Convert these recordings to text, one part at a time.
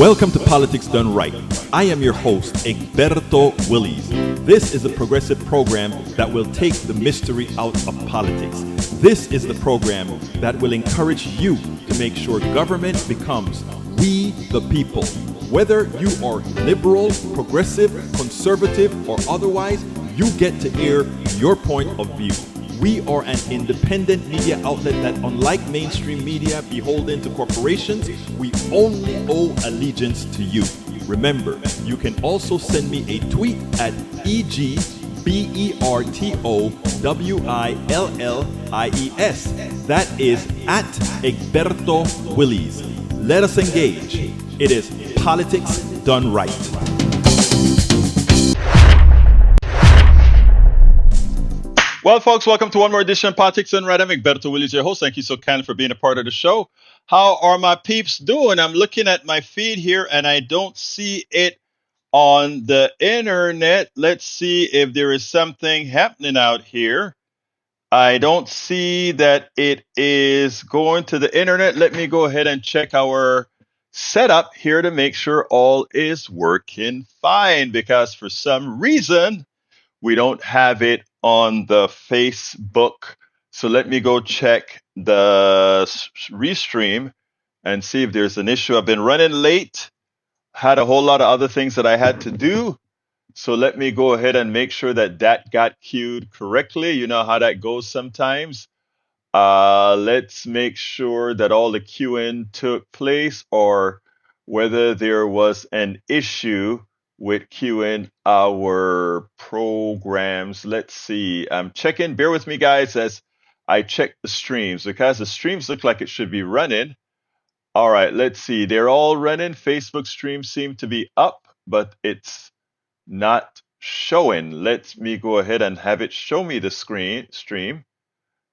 Welcome to Politics Done Right. I am your host, Egberto Willies. This is a progressive program that will take the mystery out of politics. This is the program that will encourage you to make sure government becomes we the people. Whether you are liberal, progressive, conservative, or otherwise, you get to air your point of view. We are an independent media outlet that, unlike mainstream media beholden to corporations, we only owe allegiance to you. Remember, you can also send me a tweet at EGBERTOWILLIES. That is at Egberto Willies. Let us engage. It is Politics Done Right. Well, folks, welcome to one more edition of Politics and Right. I'm Egberto Willies, your host. Thank you so kindly for being a part of the show. How are my peeps doing? I'm looking at my feed here and I don't see it on the internet. Let's see if there is something happening out here. I don't see that it is going to the internet. Let me go ahead and check our setup here to make sure all is working fine, because for some reason we don't have it on the Facebook. So let me go check the restream and see if there's an issue. I've been running late, had a whole lot of other things that I had to do. So let me go ahead and make sure that that got queued correctly. You know how that goes sometimes. Let's make sure that all the queuing took place, or whether there was an issue with queuing our programs. Let's see. I'm checking. Bear with me, guys, as I check the streams, because the streams look like it should be running. All right, let's see. They're all running. Facebook streams seem to be up, but it's not showing. Let me go ahead and have it show me the stream.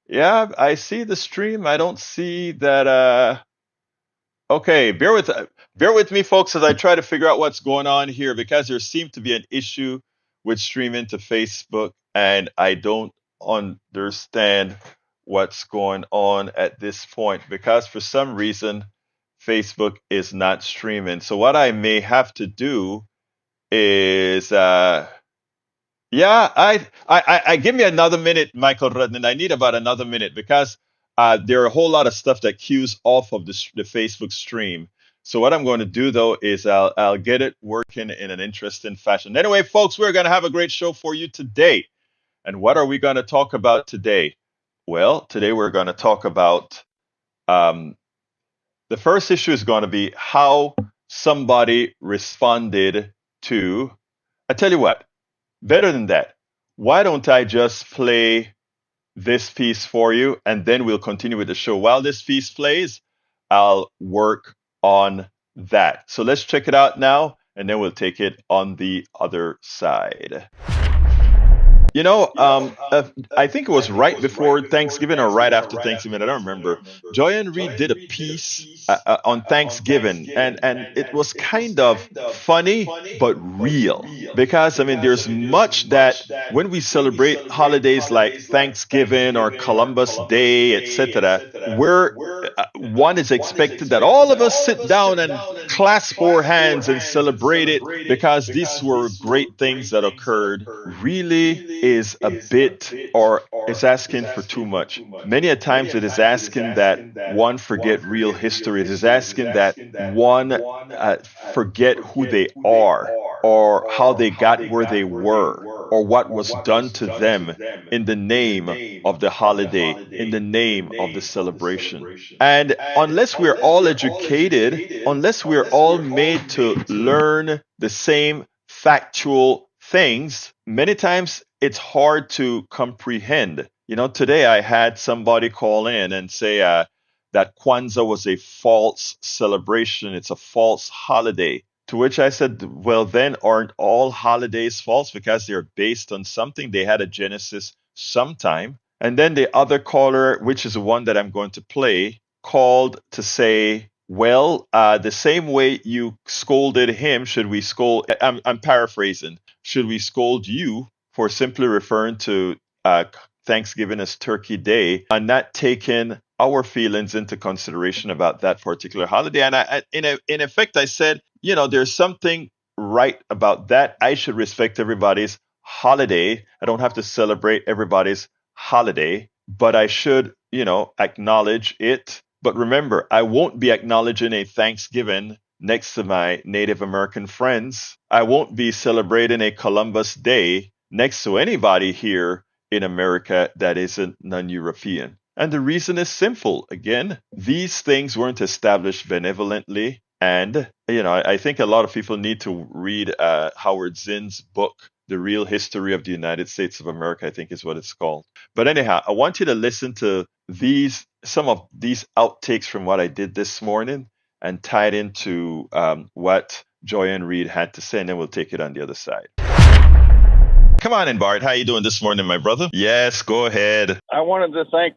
Yeah, I see the stream. I don't see that. Okay, bear with me, folks, as I try to figure out what's going on here, because there seemed to be an issue with streaming to Facebook, and I don't understand what's going on at this point, because for some reason Facebook is not streaming. So what I may have to do is yeah, I give me another minute, Michael Rudnan. I need about another minute, because there are a whole lot of stuff that queues off of the Facebook stream. So what I'm going to do though is I'll get it working in an interesting fashion. Anyway, folks, we're going to have a great show for you today. And what are we going to talk about today? Well, today we're going to talk about the first issue is going to be how somebody responded to. I tell you what. Better than that, why don't I just play this piece for you, and then we'll continue with the show. While this piece plays, I'll work on that. So let's check it out now, and then we'll take it on the other side. You know, I think it was right before Thanksgiving or right after Thanksgiving. I don't remember. Joy and Reid did a piece on Thanksgiving, and it was kind of funny but real, because I mean, there's much that when we celebrate holidays like Thanksgiving or Columbus Day, etc., where one is expected that all of us sit down and clasp our hands and celebrate it, because these were great things that occurred. Really is a bit, or is asking for too much. Many a times it is asking that one forget real history. It is asking that one forget who they are, or how they got where they were, or what was done to them in the name of the holiday, in the name of the celebration. And unless we're all educated, unless we're all made to learn the same factual things, many times it's hard to comprehend. You know, today I had somebody call in and say that Kwanzaa was a false celebration. It's a false holiday. To which I said, well, then aren't all holidays false, because they're based on something? They had a genesis sometime. And then the other caller, which is the one that I'm going to play, called to say, well, the same way you scolded him, should we scold? I'm paraphrasing. Should we scold you for simply referring to Thanksgiving as Turkey Day and not taking our feelings into consideration about that particular holiday? And in effect, I said, there's something right about that. I should respect everybody's holiday. I don't have to celebrate everybody's holiday, but I should, acknowledge it. But remember, I won't be acknowledging a Thanksgiving next to my Native American friends. I won't be celebrating a Columbus Day next to anybody here in America that isn't non European. And the reason is simple. Again, these things weren't established benevolently. And, I think a lot of people need to read Howard Zinn's book, The Real History of the United States of America, I think is what it's called. But anyhow, I want you to listen to some of these outtakes from what I did this morning and tie it into what Joy and Reid had to say, and then we'll take it on the other side. Come on in, Bart. How you doing this morning, my brother? Yes, go ahead. I wanted to thank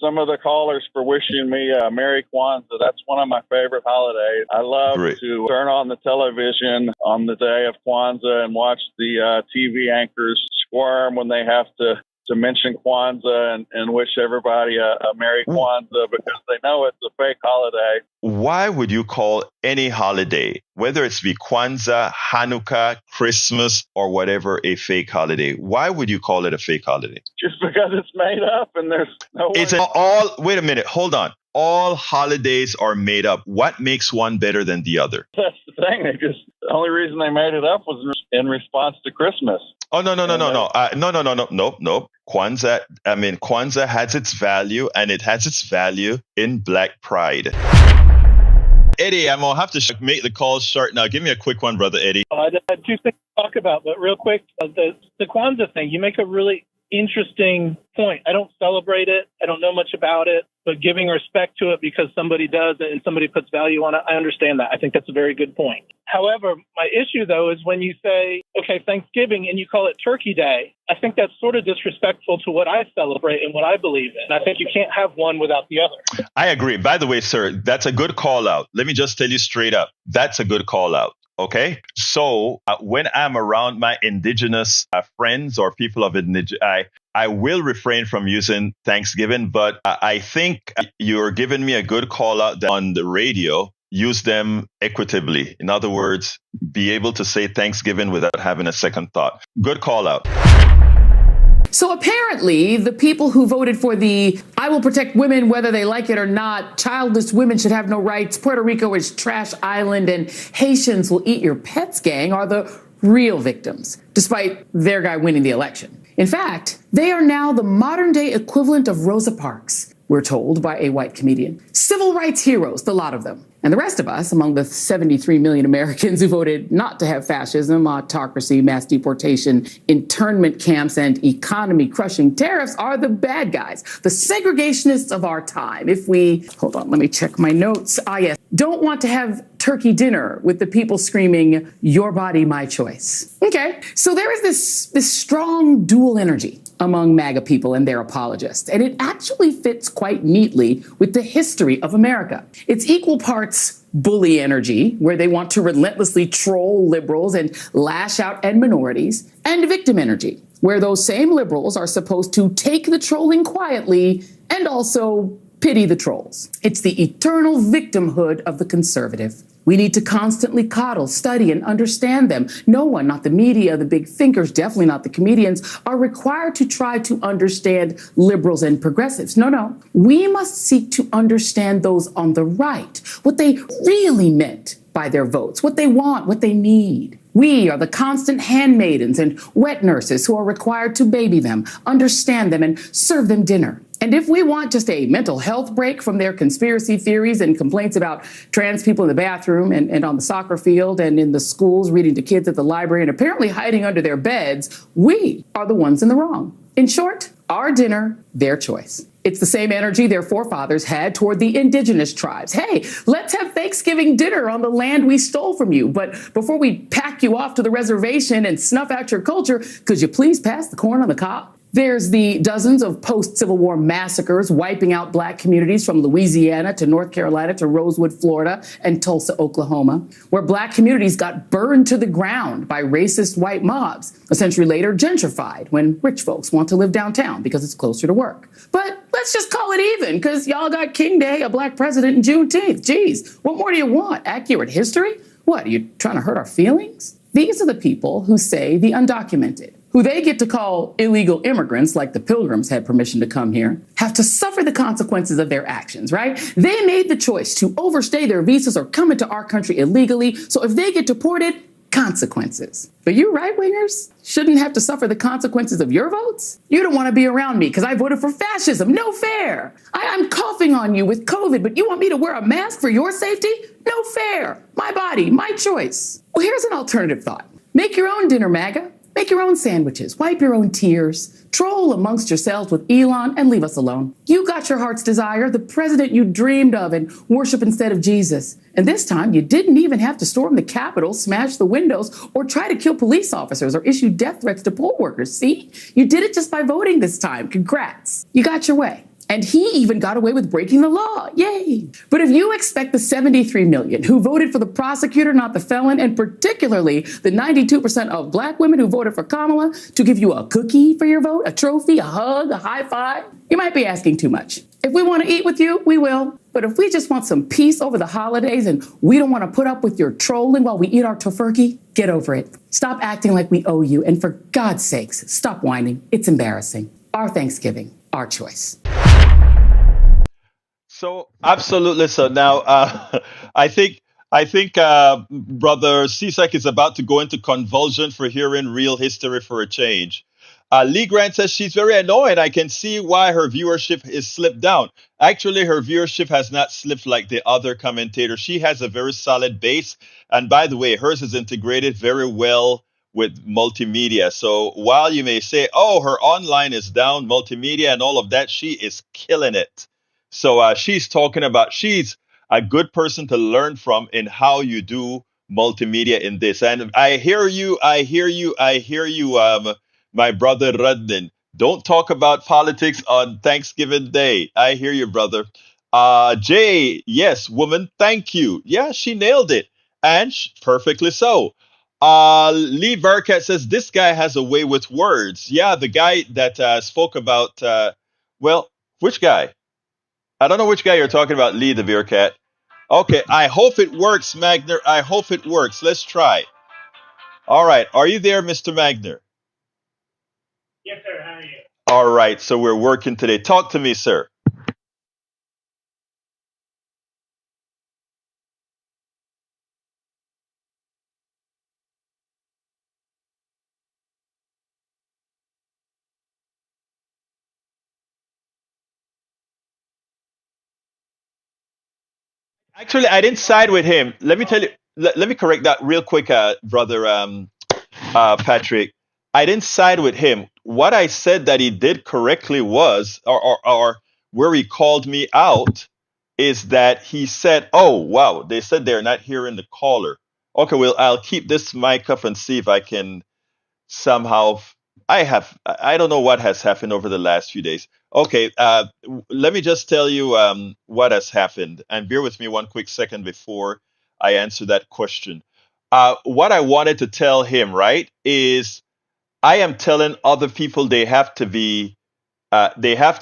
some of the callers for wishing me Merry Kwanzaa. That's one of my favorite holidays. I love to turn on the television on the day of Kwanzaa and watch the TV anchors squirm when they have to mention Kwanzaa and wish everybody a Merry Kwanzaa because they know it's a fake holiday. Why would you call any holiday, whether it's be Kwanzaa, Hanukkah, Christmas, or whatever, a fake holiday? Why would you call it a fake holiday? Just because it's made up and there's no way. Wait a minute, hold on. All holidays are made up. What makes one better than the other? That's the thing. The only reason they made it up was in response to Christmas. Oh, no. No. Kwanzaa has its value, and it has its value in Black Pride. Eddie, I'm going to have to make the calls short now. Give me a quick one, brother Eddie. I had two things to talk about, but real quick, the Kwanzaa thing, you make a really interesting point. I don't celebrate it. I don't know much about it, but giving respect to it because somebody does it and somebody puts value on it, I understand that. I think that's a very good point. However, my issue, though, is when you say, okay, Thanksgiving, and you call it Turkey Day, I think that's sort of disrespectful to what I celebrate and what I believe in. I think you can't have one without the other. I agree. By the way, sir, that's a good call out. Let me just tell you straight up. That's a good call out. Okay, so when I'm around my indigenous friends or people of I will refrain from using Thanksgiving, but I think you're giving me a good call out that on the radio. Use them equitably. In other words, be able to say Thanksgiving without having a second thought. Good call out. So apparently, the people who voted for the I will protect women whether they like it or not, childless women should have no rights, Puerto Rico is trash island, and Haitians will eat your pets gang are the real victims, despite their guy winning the election. In fact, they are now the modern-day equivalent of Rosa Parks, we're told by a white comedian. Civil rights heroes, the lot of them. And the rest of us, among the 73 million Americans who voted not to have fascism, autocracy, mass deportation, internment camps, and economy-crushing tariffs, are the bad guys, the segregationists of our time. If we, hold on, let me check my notes. Yes, don't want to have turkey dinner with the people screaming, your body, my choice. Okay, so there is this strong dual energy among MAGA people and their apologists, and it actually fits quite neatly with the history of America. It's equal parts bully energy, where they want to relentlessly troll liberals and lash out at minorities, and victim energy, where those same liberals are supposed to take the trolling quietly and also pity the trolls. It's the eternal victimhood of the conservative. We need to constantly coddle, study, and understand them. No one, not the media, the big thinkers, definitely not the comedians, are required to try to understand liberals and progressives. No. We must seek to understand those on the right, what they really meant by their votes, what they want, what they need. We are the constant handmaidens and wet nurses who are required to baby them, understand them, and serve them dinner. And if we want just a mental health break from their conspiracy theories and complaints about trans people in the bathroom and on the soccer field and in the schools, reading to kids at the library and apparently hiding under their beds, we are the ones in the wrong. In short, our dinner, their choice. It's the same energy their forefathers had toward the indigenous tribes. Hey, let's have Thanksgiving dinner on the land we stole from you. But before we pack you off to the reservation and snuff out your culture, could you please pass the corn on the cob? There's the dozens of post-Civil War massacres wiping out black communities from Louisiana to North Carolina to Rosewood, Florida, and Tulsa, Oklahoma, where black communities got burned to the ground by racist white mobs, a century later gentrified when rich folks want to live downtown because it's closer to work. But let's just call it even, because y'all got King Day, a black president, and Juneteenth. Geez, what more do you want? Accurate history? What, are you trying to hurt our feelings? These are the people who say the undocumented, who they get to call illegal immigrants, like the Pilgrims had permission to come here, have to suffer the consequences of their actions, right? They made the choice to overstay their visas or come into our country illegally. So if they get deported, consequences. But you right-wingers shouldn't have to suffer the consequences of your votes? You don't want to be around me because I voted for fascism. No fair. I'm coughing on you with COVID, but you want me to wear a mask for your safety? No fair. My body, my choice. Well, here's an alternative thought. Make your own dinner, MAGA. Make your own sandwiches, wipe your own tears, troll amongst yourselves with Elon, and leave us alone. You got your heart's desire, the president you dreamed of, and worship instead of Jesus. And this time, you didn't even have to storm the Capitol, smash the windows, or try to kill police officers or issue death threats to poll workers. See? You did it just by voting this time. Congrats. You got your way. And he even got away with breaking the law. Yay. But if you expect the 73 million who voted for the prosecutor, not the felon, and particularly the 92% of black women who voted for Kamala to give you a cookie for your vote, a trophy, a hug, a high five, you might be asking too much. If we want to eat with you, we will. But if we just want some peace over the holidays and we don't want to put up with your trolling while we eat our tofurkey, get over it. Stop acting like we owe you. And for God's sakes, stop whining. It's embarrassing. Our Thanksgiving, our choice. So absolutely. So now, I think Brother Cisak is about to go into convulsion for hearing real history for a change. Lee Grant says she's very annoyed. I can see why her viewership is slipped down. Actually, her viewership has not slipped like the other commentators. She has a very solid base. And by the way, hers is integrated very well with multimedia. So while you may say, oh, her online is down, multimedia and all of that, she is killing it. So she's talking about she's a good person to learn from in how you do multimedia in this. And I hear you, I hear you, I hear you, my brother Rudden. Don't talk about politics on Thanksgiving Day. I hear you, brother. Jay, yes, woman, thank you. Yeah, she nailed it. And perfectly so. Lee Burkett says this guy has a way with words. Yeah, the guy that spoke about, well, which guy? I don't know which guy you're talking about, Lee the Bearcat. Okay, I hope it works, Magner. I hope it works. Let's try. All right, are you there, Mr. Magner? Yes, sir. How are you? All right, so we're working today. Talk to me, sir. Actually, I didn't side with him. Let me tell you. Let me correct that real quick, brother Patrick. I didn't side with him. What I said that he did correctly was, or where he called me out, is that he said, "Oh, wow, they said they're not hearing the caller." Okay, well, I'll keep this mic up and see if I can somehow. I don't know what has happened over the last few days. Okay, let me just tell you what has happened, and bear with me one quick second before I answer that question. What I wanted to tell him, right, is I am telling other people they have to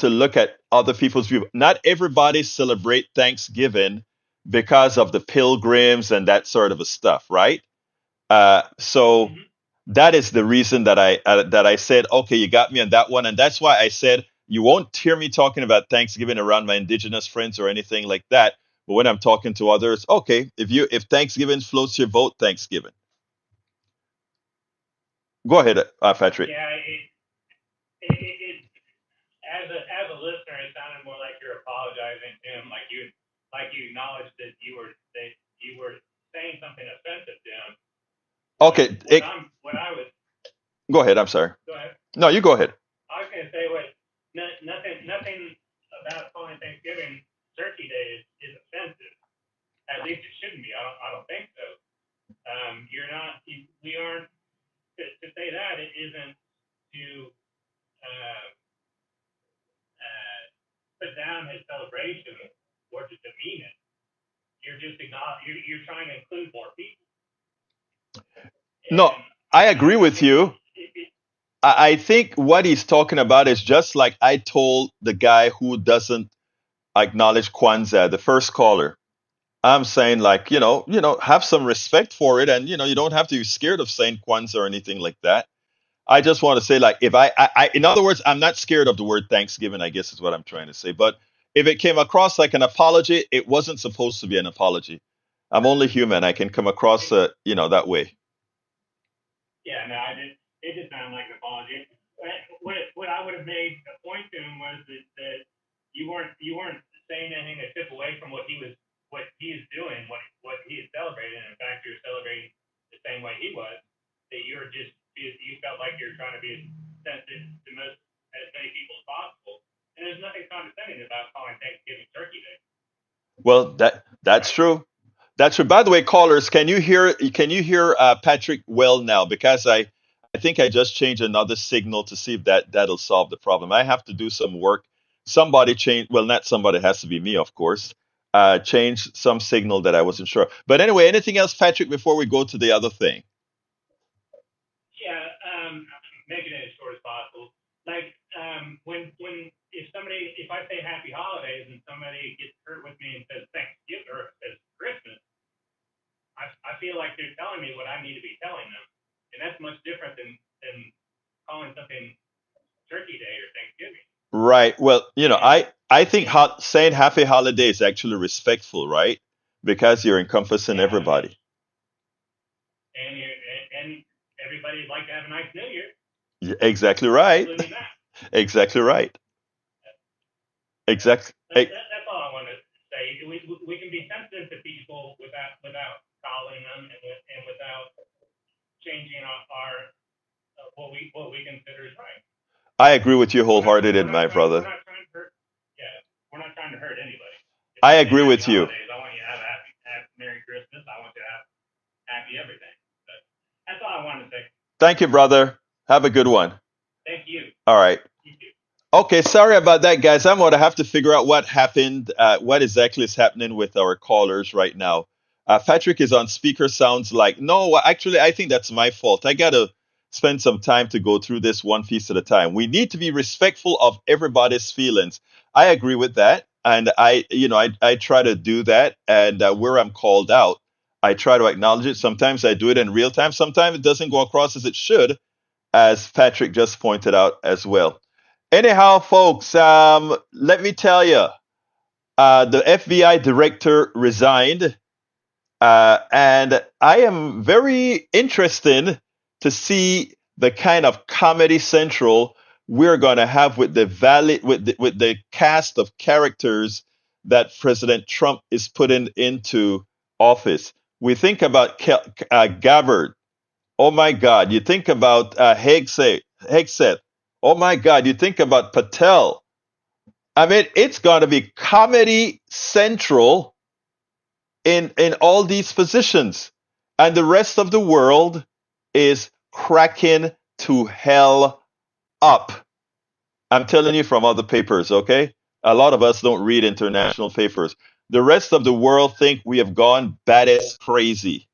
look at other people's view. Not everybody celebrate Thanksgiving because of the pilgrims and that sort of a stuff, right? So that is the reason that I said, okay, you got me on that one, and that's why I said you won't hear me talking about Thanksgiving around my indigenous friends or anything like that. But when I'm talking to others, okay, if Thanksgiving floats your boat, Thanksgiving. Go ahead, Patrick. Yeah, as a listener, it sounded more like you're apologizing to him, like you acknowledged that you were saying something offensive to him. Okay, What I was. Go ahead. I'm sorry. Go ahead. No, you go ahead. I was going to say nothing about calling Thanksgiving Turkey Day is offensive. At least it shouldn't be. I don't think so. You're not. We aren't. To say that it isn't to put down his celebration or to demean it. You're just you're trying to include more people. No, I agree with you. I think what he's talking about is just like I told the guy who doesn't acknowledge Kwanzaa, the first caller. I'm saying like, have some respect for it, and you don't have to be scared of saying Kwanzaa or anything like that. I just want to say, like, if in other words, I'm not scared of the word Thanksgiving, I guess is what I'm trying to say. But if it came across like an apology, it wasn't supposed to be an apology. I'm only human. I can come across, that way. Yeah, no, I did. It did sound like an apology. What I would have made a point to him was that you weren't saying anything to tip away from what he is doing, what he is celebrating. In fact, you're celebrating the same way he was. That you felt like you're trying to be as sensitive to as many people as possible. And there's nothing condescending about calling Thanksgiving Turkey Day. Well, that's true. That's true. By the way, callers, can you hear Patrick well now? Because I think I just changed another signal to see if that'll solve the problem. I have to do some work. Somebody change. Well, not somebody, it has to be me, of course. Change some signal that I wasn't sure. But anyway, anything else, Patrick, before we go to the other thing? Yeah, making it as short as possible. Like when if I say Happy Holidays and somebody gets hurt with me and says Thanksgiving or says Christmas, I feel like they're telling me what I need to be telling them, and that's much different than calling something Turkey Day or Thanksgiving. Right. Well, And I think saying Happy Holiday is actually respectful, right? Because you're encompassing yeah, everybody. and everybody'd like to have a nice New Year, Exactly right. including that. Exactly right. Yeah. Exactly. That's all I want to say. We can be sensitive to people without calling them and without changing our what we consider is right. I agree with you wholeheartedly, We're not my trying we're brother. not trying to hurt. Yeah, we're not trying to hurt anybody. If I I say agree Happy with you. Holidays, I want you to have a happy Merry Christmas. I want you to have happy everything. But that's all I wanted to say. Thank you, brother. Have a good one. Thank you. All right. You too. Okay, sorry about that, guys. I'm going to have to figure out what happened, what exactly is happening with our callers right now. Patrick is on speaker, sounds like. No, actually, I think that's my fault. I got to spend some time to go through this one piece at a time. We need to be respectful of everybody's feelings. I agree with that. And I try to do that. And where I'm called out, I try to acknowledge it. Sometimes I do it in real time. Sometimes it doesn't go across as it should, as Patrick just pointed out as well. Anyhow, folks, let me tell you, the FBI director resigned, and I am very interested to see the kind of Comedy Central we're going to have with the cast of characters that President Trump is putting into office. We think about Gabbard. Oh my God! You think about Hegseth. Oh my God! You think about Patel. I mean, it's going to be Comedy Central in all these positions, and the rest of the world is cracking to hell up. I'm telling you from other papers, okay? A lot of us don't read international papers. The rest of the world think we have gone badass crazy,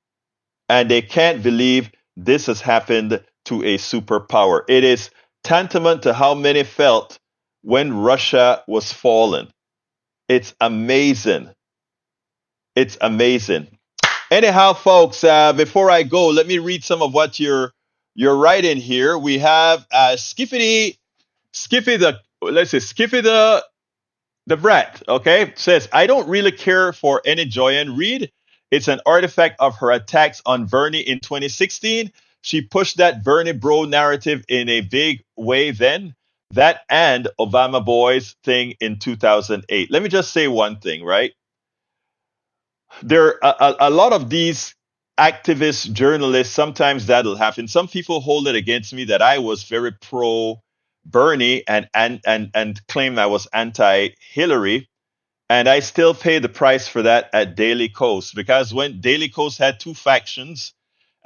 and they can't believe this has happened to a superpower. It is tantamount to how many felt when Russia was fallen. It's amazing. It's amazing. Anyhow, folks, before I go, let me read some of what you're writing here. We have Skiffy the let's say Skiffy the brat, okay, says, I don't really care for any Joyanne Reid. It's an artifact of her attacks on Bernie in 2016. She pushed that Bernie bro narrative in a big way then. That and Obama boys thing in 2008. Let me just say one thing, right? There are a lot of these activist journalists, sometimes that'll happen. Some people hold it against me that I was very pro Bernie and claim I was anti Hillary. And I still pay the price for that at Daily Kos, because when Daily Kos had two factions,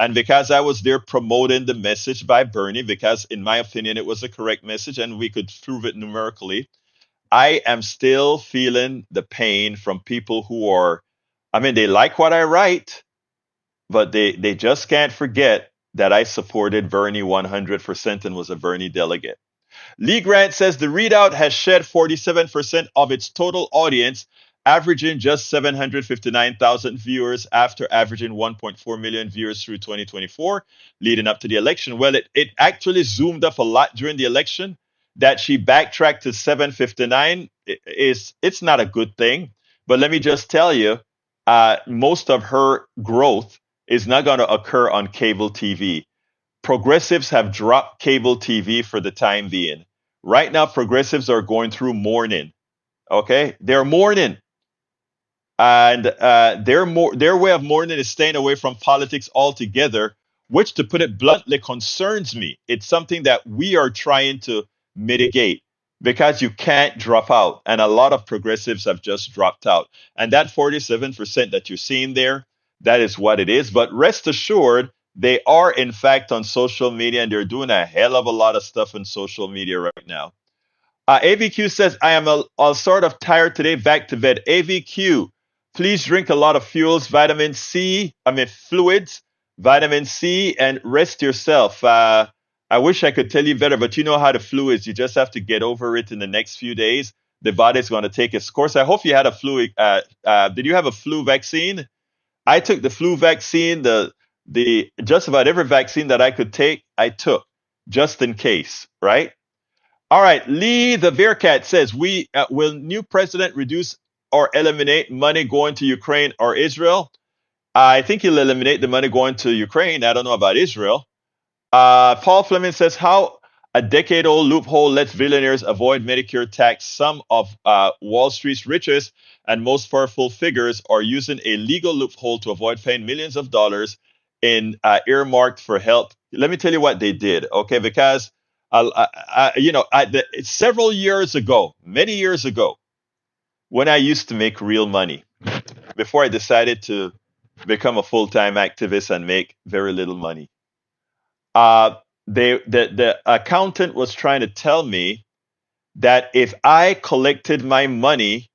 and because I was there promoting the message by Bernie, because in my opinion it was a correct message and we could prove it numerically, I am still feeling the pain from people who are, I mean, they like what I write, but they just can't forget that I supported Bernie 100% and was a Bernie delegate. Lee Grant says the readout has shed 47% of its total audience averaging just 759,000 viewers after averaging 1.4 million viewers through 2024, leading up to the election. Well, it actually zoomed up a lot during the election. That she backtracked to 759 it's not a good thing. But let me just tell you, most of her growth is not going to occur on cable TV. Progressives have dropped cable TV for the time being. Right now, progressives are going through mourning. Okay, they're mourning, and their way of mourning is staying away from politics altogether, which, to put it bluntly, concerns me. It's something that we are trying to mitigate because you can't drop out, and a lot of progressives have just dropped out. And that 47% that you're seeing there, that is what it is. But rest assured, they are in fact on social media, and they're doing a hell of a lot of stuff on social media right now. AVQ says, I am all sort of tired today, back to bed. AVQ, please drink a lot of fuels, vitamin C, fluids, vitamin C, and rest yourself. I wish I could tell you better, but you know how the flu is. You just have to get over it in the next few days. The body's going to take its course. I hope you had a flu. Did you have a flu vaccine? I took the flu vaccine, the just about every vaccine that I could take, I took just in case, right? All right, Lee the Bearcat says, "We will new president reduce or eliminate money going to Ukraine or Israel?" I think he'll eliminate the money going to Ukraine. I don't know about Israel. Paul Fleming says, "How a decade-old loophole lets billionaires avoid Medicare tax. Some of Wall Street's richest and most powerful figures are using a legal loophole to avoid paying millions of dollars in earmarked for health." Let me tell you what they did, okay? Because several years ago, many years ago, when I used to make real money, before I decided to become a full-time activist and make very little money, the accountant was trying to tell me that if I collected my money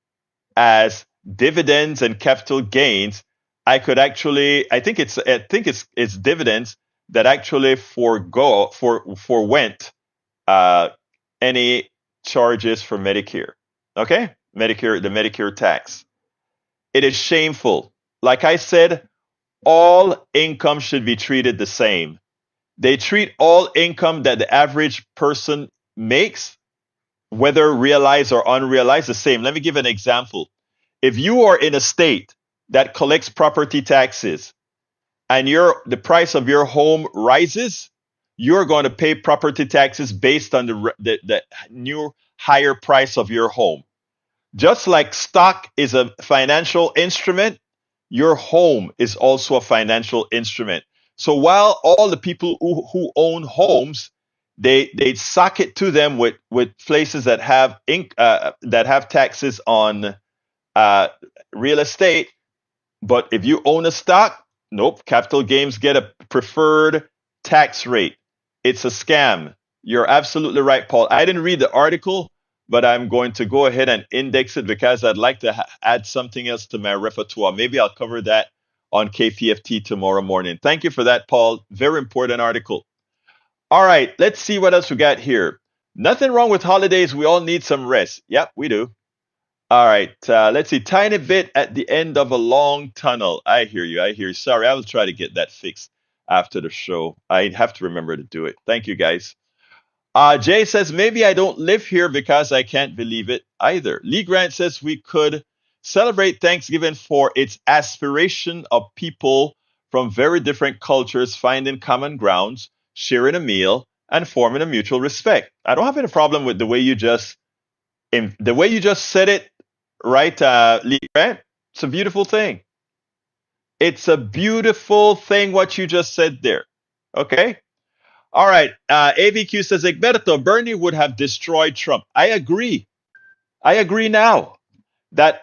as dividends and capital gains, I could actually, I think it's dividends that actually forwent any charges for Medicare. Okay? The Medicare tax. It is shameful. Like I said, all income should be treated the same. They treat all income that the average person makes, whether realized or unrealized, the same. Let me give an example. If you are in a state that collects property taxes and the price of your home rises, you're going to pay property taxes based on the new higher price of your home. Just like stock is a financial instrument, your home is also a financial instrument. So while all the people who own homes, they sock it to them with places that have taxes on real estate. But if you own a stock, nope, capital gains get a preferred tax rate. It's a scam. You're absolutely right, Paul. I didn't read the article, but I'm going to go ahead and index it because I'd like to add something else to my repertoire. Maybe I'll cover that on KPFT tomorrow morning. Thank you for that, Paul. Very important article. All right, let's see what else we got here. Nothing wrong with holidays. We all need some rest. Yep, we do. All right, let's see. Tiny bit at the end of a long tunnel. I hear you. I hear you. Sorry, I will try to get that fixed after the show. I have to remember to do it. Thank you, guys. Jay says, maybe I don't live here because I can't believe it either. Lee Grant says we could celebrate Thanksgiving for its aspiration of people from very different cultures finding common grounds, sharing a meal, and forming a mutual respect. I don't have any problem with the way you just said it, right, Lee Grant? It's a beautiful thing. It's a beautiful thing what you just said there. Okay? All right. AVQ says, Egberto, Bernie would have destroyed Trump. I agree. I agree now that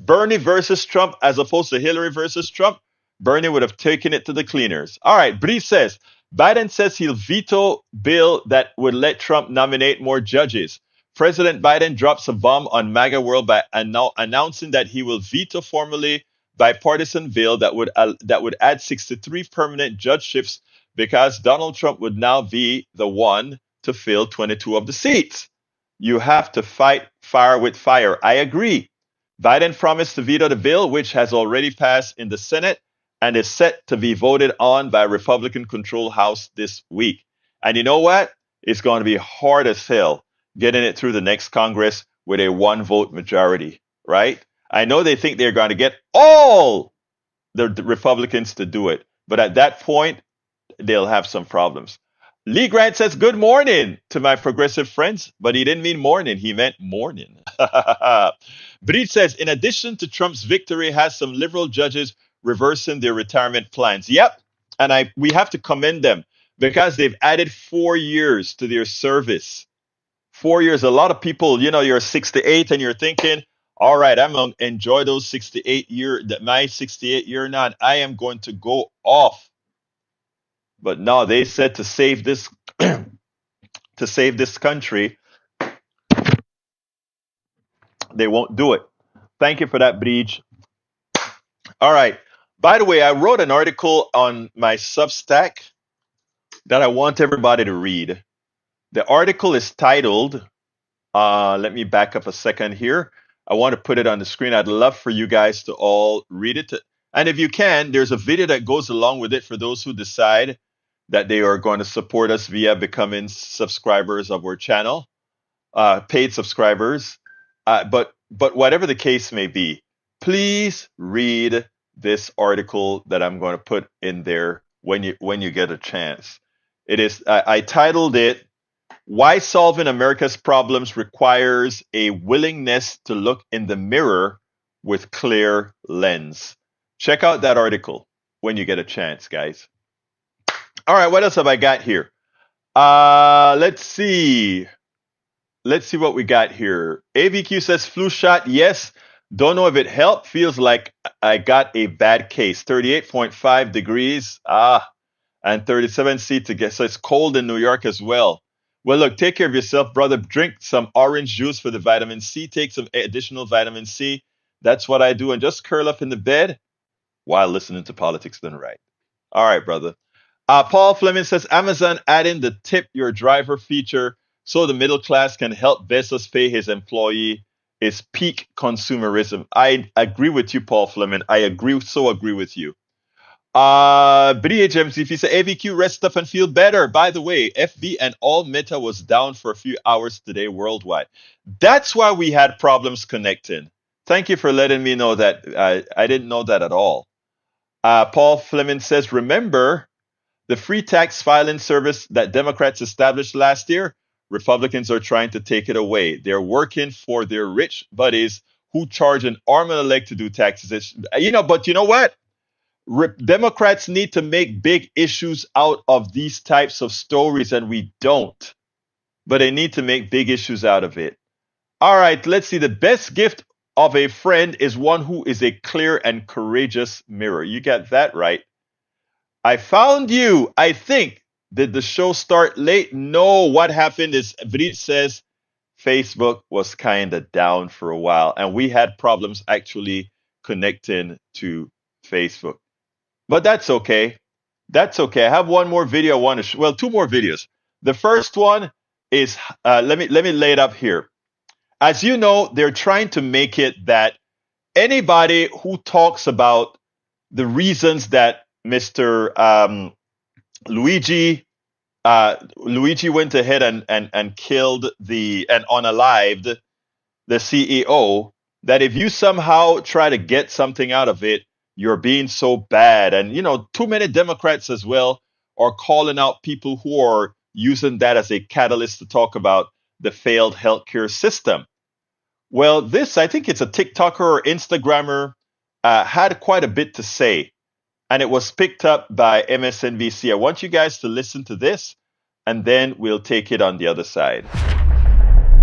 Bernie versus Trump, as opposed to Hillary versus Trump, Bernie would have taken it to the cleaners. All right. Bree says, Biden says he'll veto bill that would let Trump nominate more judges. President Biden drops a bomb on MAGA world by announcing that he will veto formally bipartisan bill that would add 63 permanent judgeships because Donald Trump would now be the one to fill 22 of the seats. You have to fight fire with fire. I agree. Biden promised to veto the bill, which has already passed in the Senate and is set to be voted on by Republican-controlled House this week. And you know what? It's going to be hard as hell getting it through the next Congress with a one-vote majority, right? I know they think they're going to get all the Republicans to do it, but at that point, they'll have some problems. Lee Grant says, good morning to my progressive friends, but he didn't mean morning, he meant morning. Reid says, in addition to Trump's victory, has some liberal judges reversing their retirement plans. Yep, and we have to commend them because they've added 4 years to their service. 4 years. A lot of people, you're 68 and you're thinking, all right, I'm going to enjoy those 68 year, my 68 year now, and I am going to go off. But no, they said to save this to save this country, they won't do it. Thank you for that, Breach. All right. By the way, I wrote an article on my Substack that I want everybody to read. The article is titled, let me back up a second here. I want to put it on the screen. I'd love for you guys to all read it. And if you can, there's a video that goes along with it for those who decide that they are going to support us via becoming subscribers of our channel, paid subscribers. But whatever the case may be, please read this article that I'm going to put in there when you get a chance. It is I titled it, Why Solving America's Problems Requires a Willingness to Look in the Mirror with Clear Lens. Check out that article when you get a chance, guys. All right, what else have I got here? Let's see. Let's see what we got here. AVQ says flu shot, yes. Don't know if it helped. Feels like I got a bad case. 38.5 degrees. And 37 C to get. So it's cold in New York as well. Well, look, take care of yourself, brother. Drink some orange juice for the vitamin C. Take some additional vitamin C. That's what I do. And just curl up in the bed while listening to Politics Done Right. All right, brother. Paul Fleming says, Amazon adding the tip your driver feature so the middle class can help Bezos pay his employee is peak consumerism. I agree with you, Paul Fleming. I agree with you. BHMC, if you say AVQ, rest up and feel better. By the way, FB and all Meta was down for a few hours today worldwide. That's why we had problems connecting. Thank you for letting me know that. I didn't know that at all. Paul Fleming says, remember the free tax filing service that Democrats established last year? Republicans are trying to take it away. They're working for their rich buddies who charge an arm and a leg to do taxes. But you know what? Democrats need to make big issues out of these types of stories, and we don't. But they need to make big issues out of it. All right, let's see. The best gift of a friend is one who is a clear and courageous mirror. You got that right. I found you, I think. Did the show start late? No, what happened is Reid says Facebook was kind of down for a while, and we had problems actually connecting to Facebook. But that's okay. That's okay. I have one more video I want to two more videos. The first one is let me lay it up here. As you know, they're trying to make it that anybody who talks about the reasons that Mr. Luigi went ahead and killed and unalived the CEO, that if you somehow try to get something out of it, you're being so bad. And, too many Democrats as well are calling out people who are using that as a catalyst to talk about the failed healthcare system. Well, I think it's a TikToker or Instagrammer, had quite a bit to say. And it was picked up by MSNBC. I want you guys to listen to this, and then we'll take it on the other side.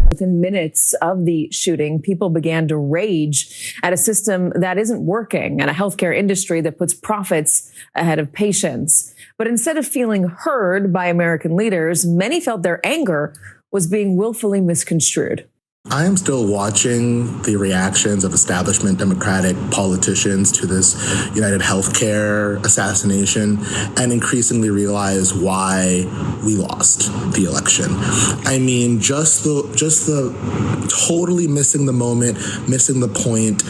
Within minutes of the shooting, people began to rage at a system that isn't working and a healthcare industry that puts profits ahead of patients. But instead of feeling heard by American leaders, many felt their anger was being willfully misconstrued. I am still watching the reactions of establishment Democratic politicians to this United Healthcare assassination and increasingly realize why we lost the election. I mean, just the totally missing the moment, missing the point,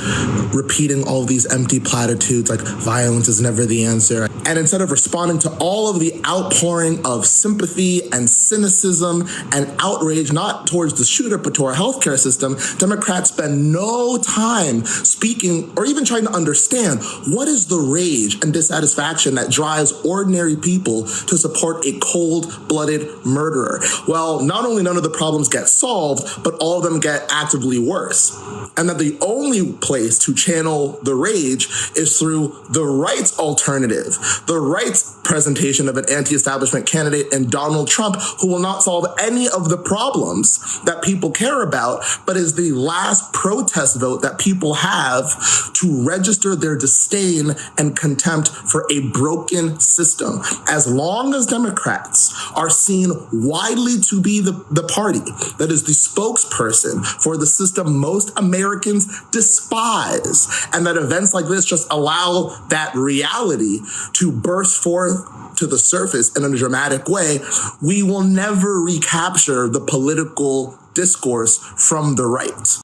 repeating all these empty platitudes like violence is never the answer. And instead of responding to all of the outpouring of sympathy and cynicism and outrage, not towards the shooter, but to our healthcare system, Democrats spend no time speaking or even trying to understand what is the rage and dissatisfaction that drives ordinary people to support a cold-blooded murderer. Well, not only none of the problems get solved, but all of them get actively worse. And that the only place to channel the rage is through the right's alternative, the right's presentation of an anti-establishment candidate in Donald Trump, who will not solve any of the problems that people care about, but is the last protest vote that people have to register their disdain and contempt for a broken system. As long as Democrats are seen widely to be the party that is the spokesperson for the system most Americans despise, and that events like this just allow that reality to burst forth to the surface in a dramatic way, we will never recapture the political discourse from the right.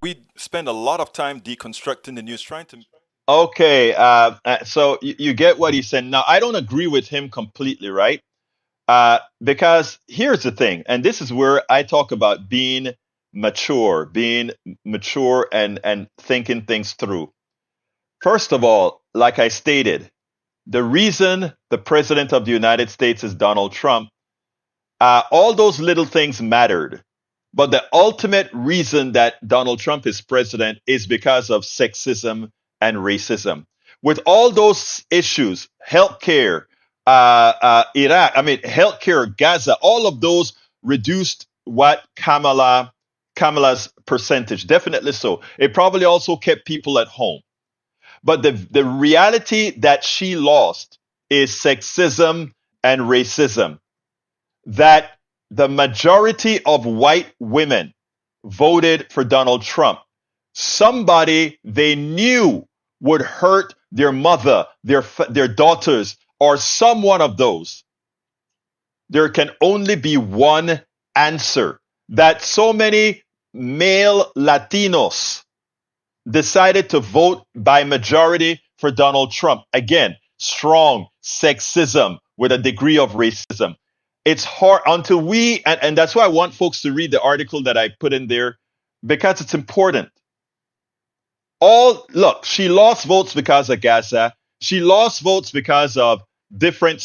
We spend a lot of time deconstructing the news, trying to. Okay, so you get what he said. Now, I don't agree with him completely, right? Because here's the thing, and this is where I talk about being mature and thinking things through. First of all, like I stated, the reason the president of the United States is Donald Trump, all those little things mattered. But the ultimate reason that Donald Trump is president is because of sexism and racism. With all those issues, healthcare, Iraq, healthcare, Gaza, all of those reduced what Kamala's percentage, definitely so. It probably also kept people at home. But the reality that she lost is sexism and racism. That the majority of white women voted for Donald Trump. Somebody they knew would hurt their mother, their daughters, or some one of those. There can only be one answer. That so many male Latinos decided to vote by majority for Donald Trump. Again, strong sexism with a degree of racism. It's hard until and that's why I want folks to read the article that I put in there, because it's important. Look, she lost votes because of Gaza. She lost votes because of different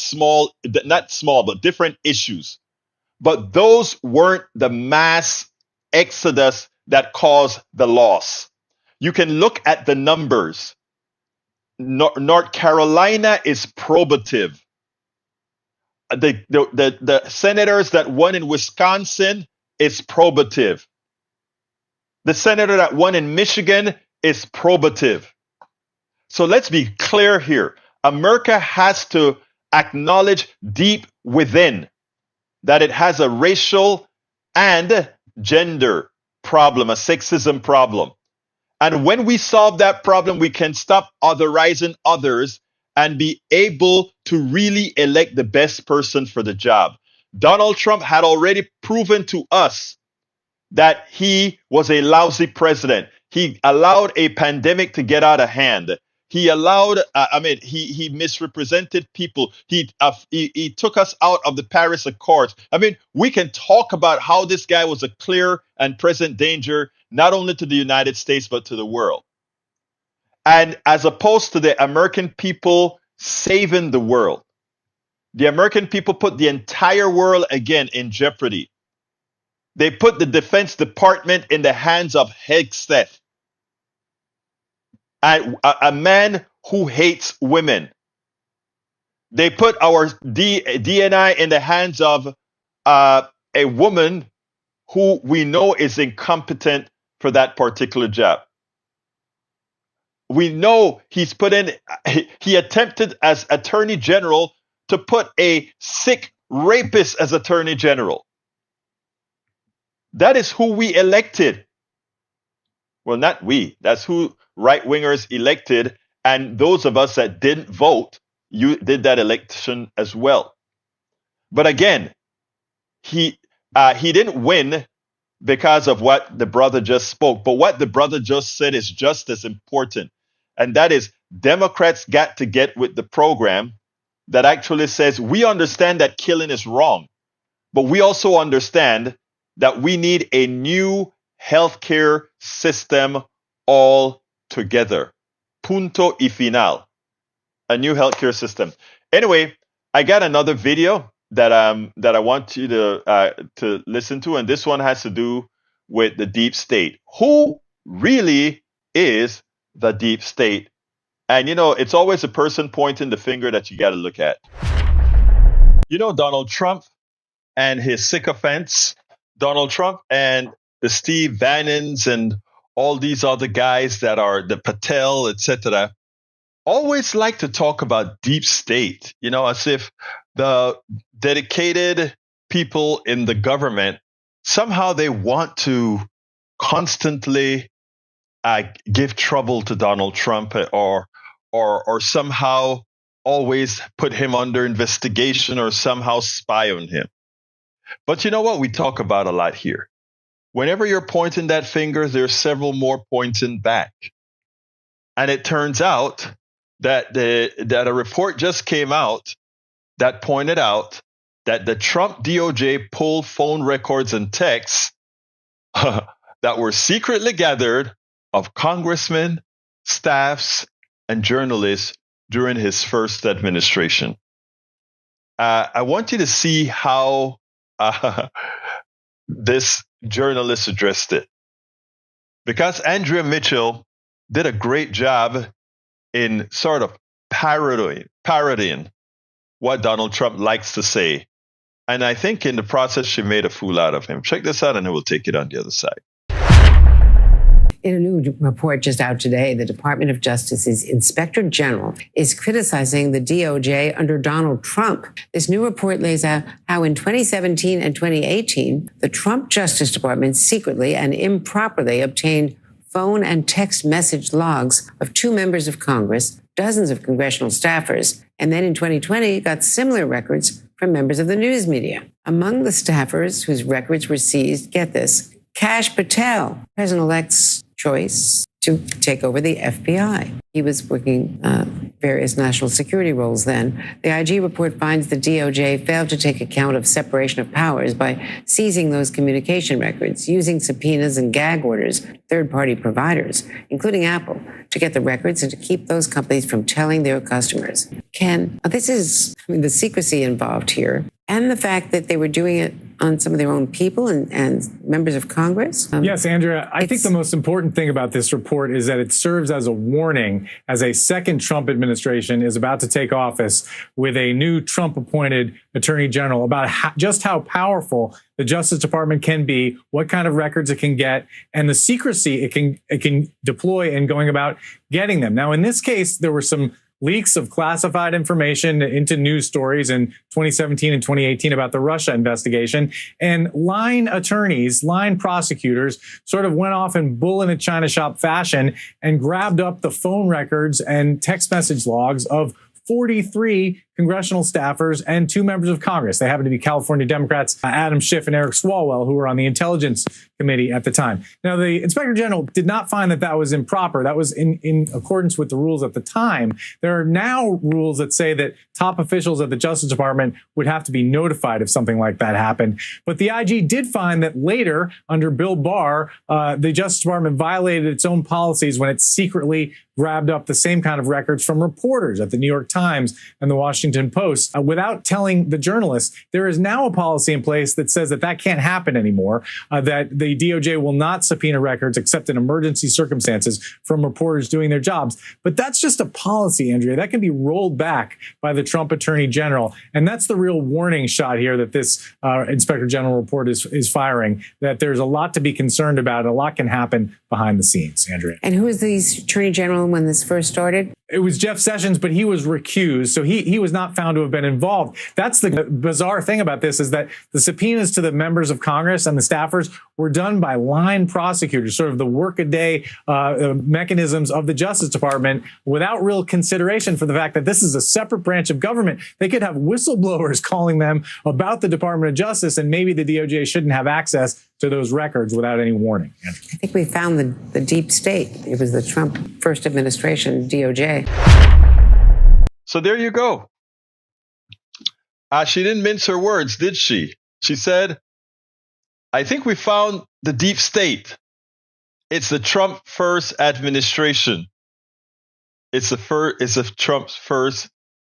different issues. But those weren't the mass exodus that caused the loss. You can look at the numbers. North Carolina is probative. The senators that won in Wisconsin is probative. The senator that won in Michigan is probative. So let's be clear here. America has to acknowledge deep within that it has a racial and gender problem, a sexism problem. And when we solve that problem, we can stop otherizing others and be able to really elect the best person for the job. Donald Trump had already proven to us that he was a lousy president. He allowed a pandemic to get out of hand. He allowed, he misrepresented people. He took us out of the Paris Accords. I mean, we can talk about how this guy was a clear and present danger, not only to the United States, but to the world. And as opposed to the American people saving the world, the American people put the entire world again in jeopardy. They put the Defense Department in the hands of Hegseth, a man who hates women. They put our DNI in the hands of a woman who we know is incompetent for that particular job. We know he attempted as Attorney General to put a sick rapist as Attorney General. That is who we elected. Well, not we. That's who right-wingers elected. And those of us that didn't vote, you did that election as well. But again, he didn't win because of what the brother just spoke. But what the brother just said is just as important. And that is Democrats got to get with the program that actually says we understand that killing is wrong, but we also understand that we need a new healthcare system altogether. Punto y final. A new healthcare system. Anyway, I got another video that I want you to listen to, and this one has to do with the deep state. Who really is the deep state? And you know, it's always a person pointing the finger that you got to look at. You know, Donald Trump and his sycophants, Donald Trump and the Steve Bannons and all these other guys that are the Patel, etc., always like to talk about deep state, you know, as if the dedicated people in the government somehow they want to constantly give trouble to Donald Trump or somehow always put him under investigation or somehow spy on him. But you know what we talk about a lot here? Whenever you're pointing that finger, there's several more pointing back. And it turns out that a report just came out that pointed out that the Trump DOJ pulled phone records and texts that were secretly gathered of congressmen, staffs, and journalists during his first administration. I want you to see how this journalist addressed it. Because Andrea Mitchell did a great job in sort of parodying what Donald Trump likes to say. And I think in the process, she made a fool out of him. Check this out, and then we'll take it on the other side. In a new report just out today, the Department of Justice's Inspector General is criticizing the DOJ under Donald Trump. This new report lays out how in 2017 and 2018, the Trump Justice Department secretly and improperly obtained phone and text message logs of 2 members of Congress, dozens of congressional staffers, and then in 2020 got similar records from members of the news media. Among the staffers whose records were seized, get this, Kash Patel, President-elect's choice to take over the FBI. He was working various national security roles then. The IG report finds the DOJ failed to take account of separation of powers by seizing those communication records, using subpoenas and gag orders, third-party providers, including Apple, to get the records and to keep those companies from telling their customers. Ken, this is the secrecy involved here and the fact that they were doing it on some of their own people and members of Congress. Yes, Andrea, I think the most important thing about this report is that it serves as a warning as a second Trump administration is about to take office with a new Trump-appointed attorney general about just how powerful the Justice Department can be, what kind of records it can get, and the secrecy it can deploy in going about getting them. Now, in this case, there were some leaks of classified information into news stories in 2017 and 2018 about the Russia investigation. And line attorneys, line prosecutors sort of went off in bull in a china shop fashion and grabbed up the phone records and text message logs of 43 congressional staffers and 2 members of Congress. They happen to be California Democrats, Adam Schiff and Eric Swalwell, who were on the Intelligence Committee at the time. Now, the Inspector General did not find that that was improper. That was in accordance with the rules at the time. There are now rules that say that top officials at the Justice Department would have to be notified if something like that happened. But the IG did find that later, under Bill Barr, the Justice Department violated its own policies when it secretly grabbed up the same kind of records from reporters at the New York Times and the Washington Post without telling the journalists. There is now a policy in place that says that can't happen anymore, that the DOJ will not subpoena records except in emergency circumstances from reporters doing their jobs. But that's just a policy, Andrea. That can be rolled back by the Trump Attorney General. And that's the real warning shot here that this Inspector General report is firing, that there's a lot to be concerned about. A lot can happen behind the scenes, Andrea. And who was the Attorney General when this first started? it was Jeff Sessions, but he was recused. So he was not found to have been involved. That's the bizarre thing about this, is that the subpoenas to the members of Congress and the staffers were done by line prosecutors, sort of the workaday mechanisms of the Justice Department, without real consideration for the fact that this is a separate branch of government. They could have whistleblowers calling them about the Department of Justice, and maybe the DOJ shouldn't have access to those records without any warning. I think we found the deep state. It was the Trump first administration, DOJ. So there you go. She didn't mince her words, did she? She said, I think we found the deep state. It's the Trump first administration. It's the Trump's first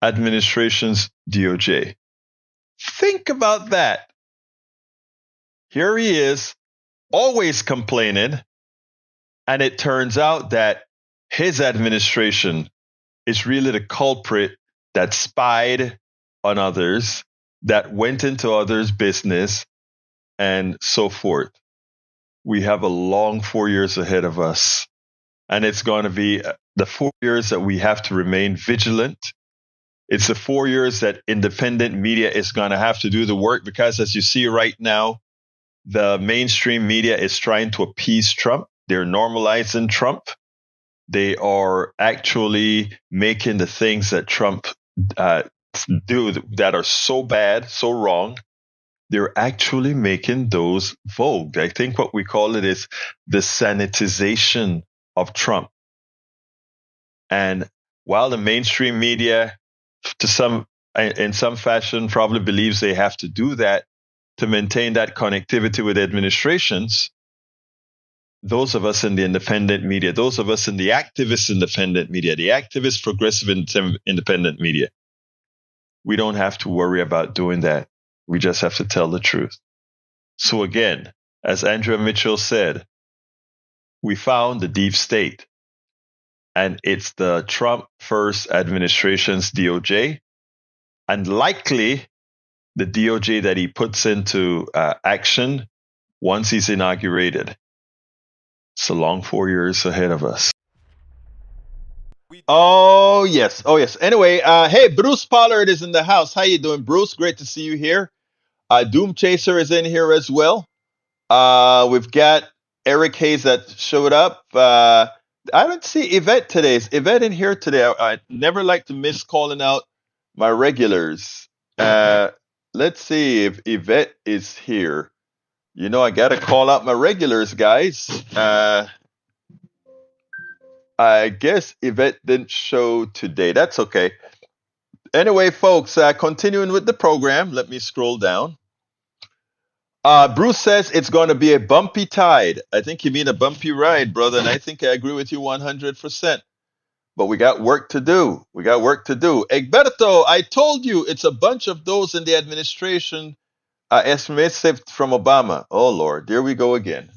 administration's DOJ. Think about that. Here he is, always complaining, and it turns out that his administration is really the culprit that spied on others, that went into others' business, and so forth. We have a long 4 years ahead of us, and it's going to be the 4 years that we have to remain vigilant. It's the 4 years that independent media is going to have to do the work, because as you see right now, the mainstream media is trying to appease Trump. They're normalizing Trump. They are actually making the things that Trump do that are so bad, so wrong. They're actually making those vogue. I think what we call it is the sanitization of Trump. And while the mainstream media, in some fashion, probably believes they have to do that to maintain that connectivity with administrations, those of us in the independent media, those of us in the activist independent media, the activist progressive independent media, we don't have to worry about doing that. We just have to tell the truth. So again, as Andrea Mitchell said, we found the deep state, and it's the Trump first administration's DOJ, and likely the DOJ that he puts into action once he's inaugurated. It's a long 4 years ahead of us. Oh, yes. Oh, yes. Anyway, hey, Bruce Pollard is in the house. How you doing, Bruce? Great to see you here. Doom Chaser is in here as well. We've got Eric Hayes that showed up. I don't see Yvette today. Is Yvette in here today? I never like to miss calling out my regulars. Let's see if Yvette is here. You know, I got to call out my regulars, guys. I guess Yvette didn't show today. That's okay. Anyway, folks, continuing with the program, let me scroll down. Bruce says it's going to be a bumpy tide. I think you mean a bumpy ride, brother, and I think I agree with you 100%. But we got work to do. We got work to do. Egberto, I told you it's a bunch of those in the administration estimated from Obama. Oh, Lord, there we go again.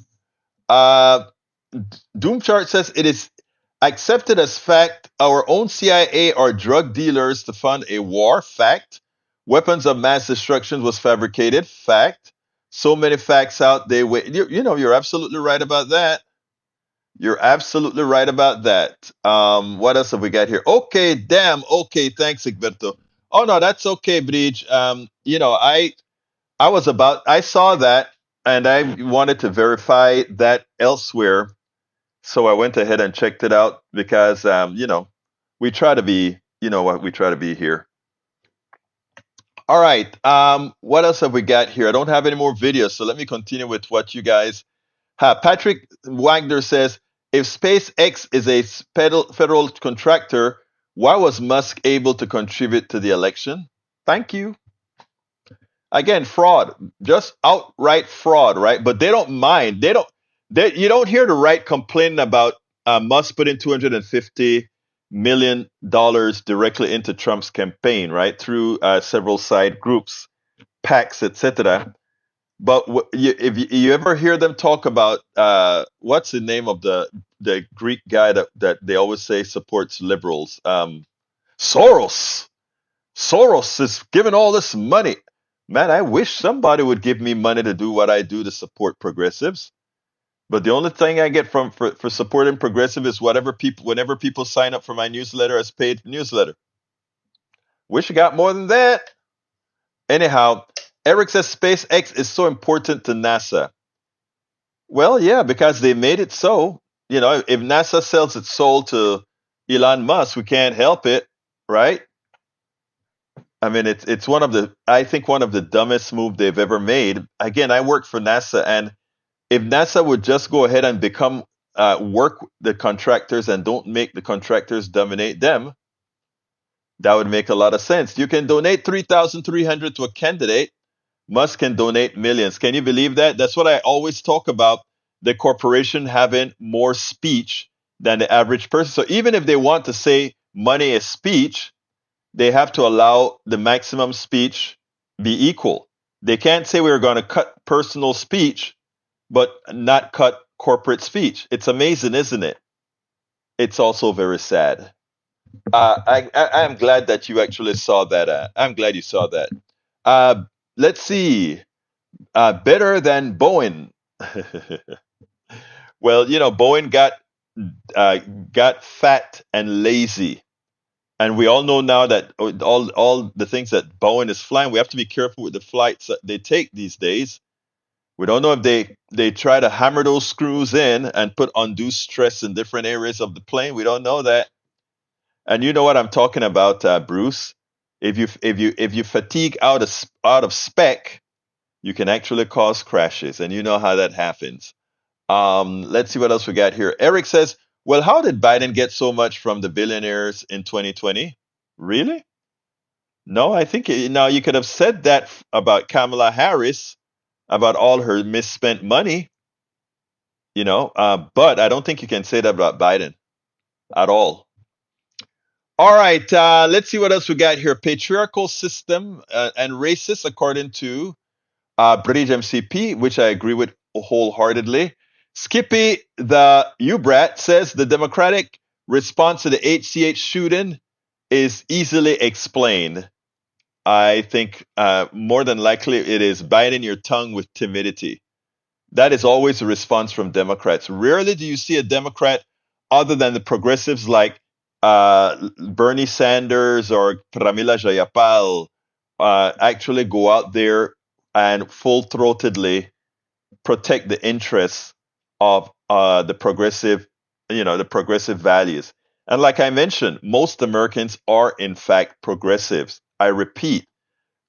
Doomchart says it is accepted as fact our own CIA are drug dealers to fund a war. Fact. Weapons of mass destruction was fabricated. Fact. So many facts out there. You're absolutely right about that. You're absolutely right about that. What else have we got here? Okay, damn. Okay, thanks, Egberto. Oh no, that's okay, Bridge. I saw that and I wanted to verify that elsewhere. So I went ahead and checked it out because, we try to be, we try to be here. All right. What else have we got here? I don't have any more videos, so let me continue with what you guys have. Patrick Wagner says, if SpaceX is a federal contractor, why was Musk able to contribute to the election? Thank you. Again, fraud, just outright fraud, right? But they don't mind. You don't hear the right complaining about Musk putting $250 million directly into Trump's campaign, right? Through several side groups, PACs, etc. But if you ever hear them talk about what's the name of the Greek guy that they always say supports liberals? Soros. Soros is giving all this money. Man, I wish somebody would give me money to do what I do to support progressives. But the only thing I get for supporting progressive is whenever people sign up for my newsletter as paid newsletter. Wish I got more than that. Anyhow, Eric says SpaceX is so important to NASA. Well, yeah, because they made it so. You know, if NASA sells its soul to Elon Musk, we can't help it, right? I mean, it's I think one of the dumbest move they've ever made. Again, I work for NASA, and if NASA would just go ahead and become work the contractors and don't make the contractors dominate them, that would make a lot of sense. You can donate 3,300 to a candidate. Musk can donate millions. Can you believe that? That's what I always talk about, the corporation having more speech than the average person. So even if they want to say money is speech, they have to allow the maximum speech be equal. They can't say we're going to cut personal speech, but not cut corporate speech. It's amazing, isn't it? It's also very sad. I'm glad that you actually saw that. I'm glad you saw that. Uh, let's see. Better than Bowen. Well, you know, Bowen uh, got fat and lazy, and we all know now that all the things that Bowen is flying. We have to be careful with the flights that they take these days. We don't know if they try to hammer those screws in and put undue stress in different areas of the plane. We don't know that. And you know what I'm talking about, Bruce. If you fatigue out of spec, you can actually cause crashes, and you know how that happens. Let's see what else we got here. Eric says, "Well, how did Biden get so much from the billionaires in 2020? Really? No, I think now you could have said that about Kamala Harris, about all her misspent money, but I don't think you can say that about Biden at all." All right, let's see what else we got here. Patriarchal system and racist, according to British MCP, which I agree with wholeheartedly. Skippy, the Ubrat, says the Democratic response to the HCH shooting is easily explained. I think more than likely it is biting your tongue with timidity. That is always a response from Democrats. Rarely do you see a Democrat, other than the progressives like Bernie Sanders or Pramila Jayapal, actually go out there and full-throatedly protect the interests of the progressive values. And like I mentioned, most Americans are in fact progressives. I repeat,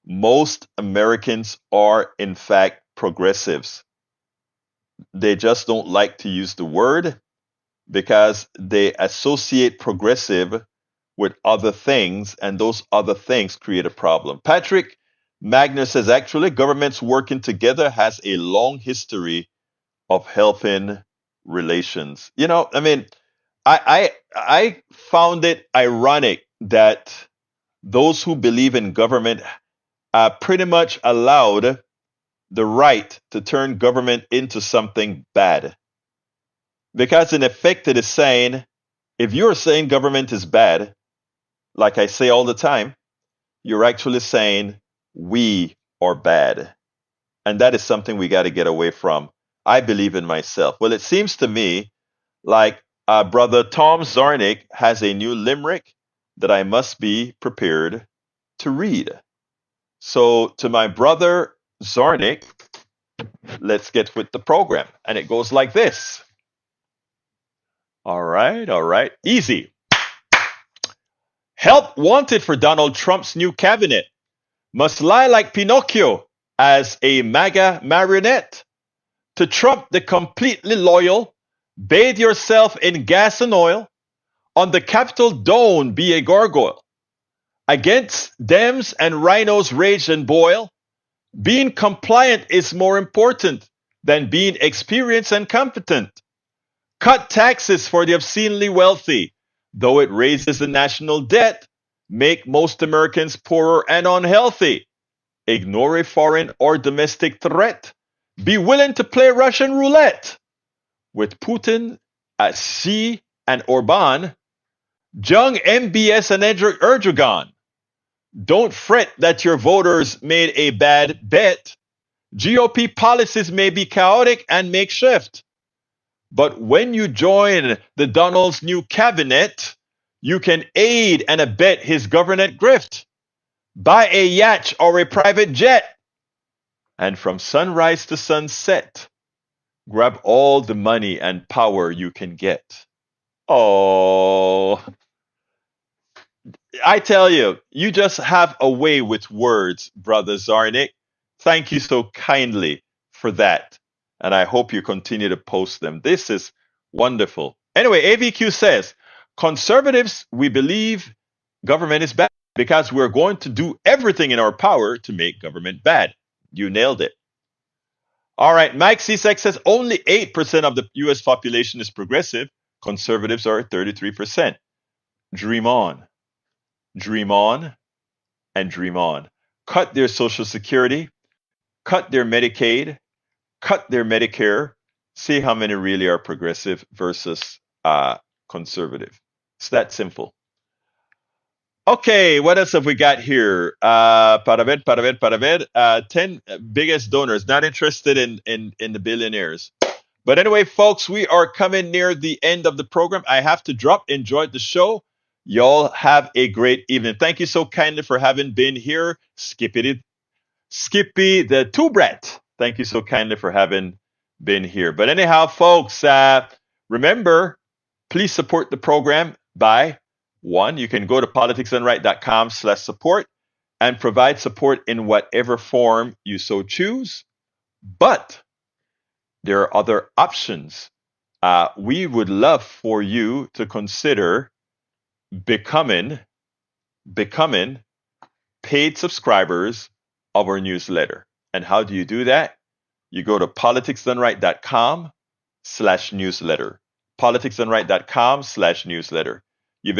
most Americans are in fact progressives. They just don't like to use the word because they associate progressive with other things, and those other things create a problem. Patrick Magnus says actually governments working together has a long history of helping relations. I mean, I found it ironic that those who believe in government are pretty much allowed the right to turn government into something bad. Because in effect, it is saying, if you're saying government is bad, like I say all the time, you're actually saying we are bad. And that is something we got to get away from. I believe in myself. Well, it seems to me like brother Tom Zarnick has a new limerick that I must be prepared to read. So, to my brother Zarnick, let's get with the program. And it goes like this. All right. Easy. Help wanted for Donald Trump's new cabinet. Must lie like Pinocchio as a MAGA marionette. To Trump, the completely loyal, bathe yourself in gas and oil. On the Capitol, don't be a gargoyle. Against Dems and rhinos rage and boil. Being compliant is more important than being experienced and competent. Cut taxes for the obscenely wealthy, though it raises the national debt. Make most Americans poorer and unhealthy. Ignore a foreign or domestic threat. Be willing to play Russian roulette. With Putin, Xi, and Orban, Jung, MBS, and Erdogan. Don't fret that your voters made a bad bet. GOP policies may be chaotic and makeshift, But when you join the Donald's new cabinet, you can aid and abet his government grift. Buy a yacht or a private jet. And from sunrise to sunset, grab all the money and power you can get. Oh, I tell you, you just have a way with words, Brother Zarnik. Thank you so kindly for that. And I hope you continue to post them. This is wonderful. Anyway, AVQ says, conservatives, we believe government is bad because we're going to do everything in our power to make government bad. You nailed it. All right, Mike C6 says only 8% of the U.S. population is progressive. Conservatives are 33%. Dream on. Dream on and dream on. Cut their Social Security, cut their Medicaid, cut their Medicare. See how many really are progressive versus conservative. It's that simple. Okay, what else have we got here? Paravet. 10 biggest donors. Not interested in the billionaires. But anyway, folks, we are coming near the end of the program. I have to drop. Enjoyed the show. Y'all have a great evening. Thank you so kindly for having been here. Skippy the two Brett. Thank you so kindly for having been here. But anyhow, folks, remember, please support the program by one, you can go to politicsdoneright.com/support and provide support in whatever form you so choose. But there are other options. We would love for you to consider becoming paid subscribers of our newsletter. And how do you do that? You go to politicsdoneright.com/newsletter. politicsdoneright.com/newsletter. You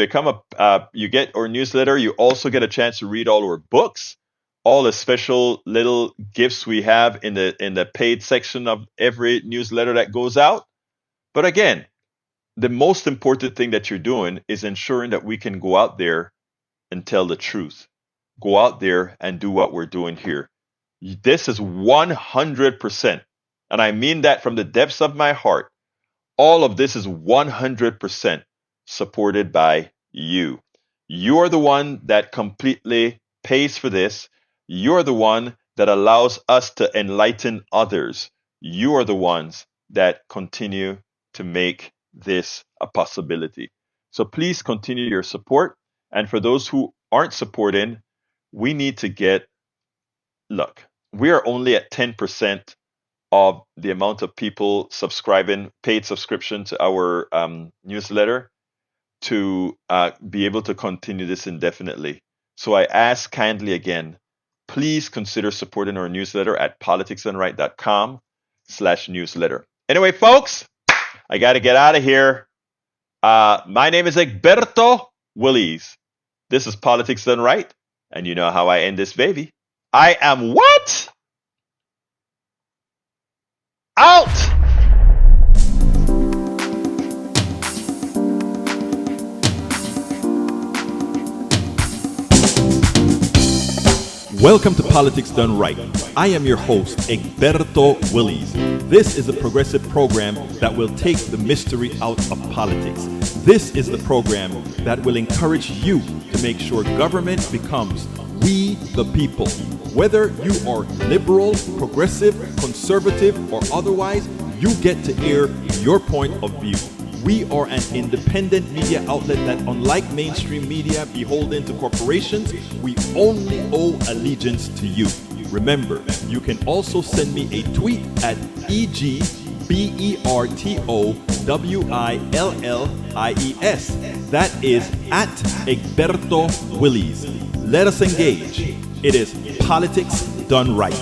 you get our newsletter. You also get a chance to read all our books, all the special little gifts we have in the paid section of every newsletter that goes out. But again, the most important thing that you're doing is ensuring that we can go out there and tell the truth. Go out there and do what we're doing here. This is 100%, and I mean that from the depths of my heart. All of this is 100% supported by you. You're the one that completely pays for this. You're the one that allows us to enlighten others. You are the ones that continue to make this a possibility. So please continue your support. And for those who aren't supporting, we need to look, we are only at 10% of the amount of people subscribing, paid subscription to our newsletter to be able to continue this indefinitely. So I ask kindly again, please consider supporting our newsletter at politicsdoneright.com/newsletter. Anyway, folks, I got to get out of here. My name is Egberto Willies. This is Politics Done Right. And you know how I end this baby. I am what? Out! Welcome to Politics Done Right. I am your host, Egberto Willies. This is a progressive program that will take the mystery out of politics. This is the program that will encourage you to make sure government becomes we the people. Whether you are liberal, progressive, conservative, or otherwise, you get to air your point of view. We are an independent media outlet that, unlike mainstream media beholden to corporations, we only owe allegiance to you. Remember, you can also send me a tweet at EGBERTOWILLIES. That is at Egberto Willies. Let us engage. It is Politics Done Right.